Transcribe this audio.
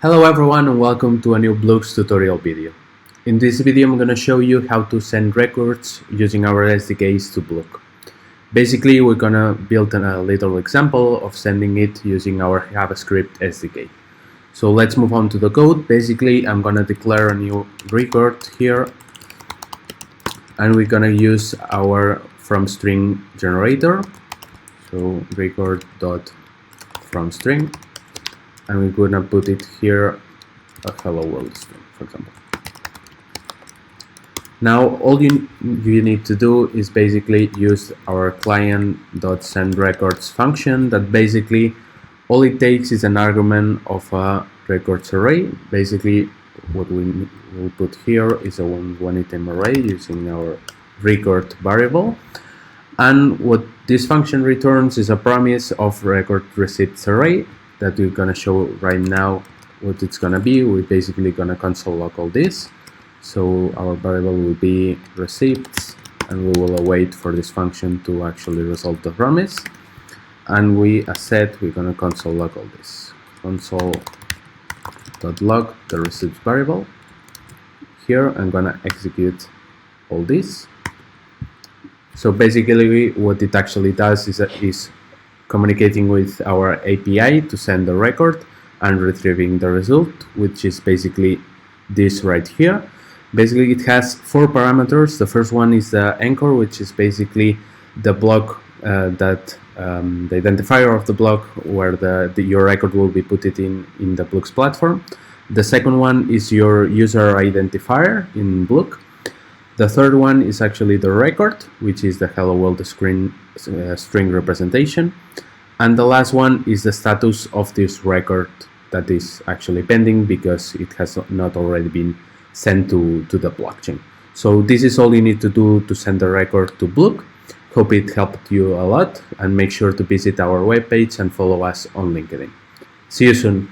Hello everyone and welcome to a new BLOOCK tutorial video. In this video I'm going to show you how to send records using our SDKs to BLOOCK. Basically we're going to build a little example of sending it using our JavaScript SDK. So let's move on to the code. Basically I'm going to declare a new record here and we're going to use our FromString generator. So record.FromString. And we're going to put it here a hello world string, for example. Now all you need to do is basically use our client.sendRecords function that basically all it takes is an argument of a records array. Basically what we will put here is a one item array using our record variable, and what this function returns is a promise of record receipts array that we're going to show right now what it's going to be. We're basically going to console log all this. So our variable will be receipts and we will await for this function to actually resolve the promise. And we, as said, we're going to console log all this. Console.log the receipts variable. Here I'm going to execute all this. So basically what it actually does is communicating with our API to send the record and retrieving the result, which is basically this right here. Basically it has 4 parameters. The first one is the anchor, which is basically the block the identifier of the block where your record will be put in the BLOOCK platform. The second one is your user identifier in BLOOCK. The third one is actually the record, which is the hello world string representation. And the last one is the status of this record that is actually pending because it has not already been sent to the blockchain. So this is all you need to do to send the record to BLOOCK. Hope it helped you a lot, and make sure to visit our webpage and follow us on LinkedIn. See you soon.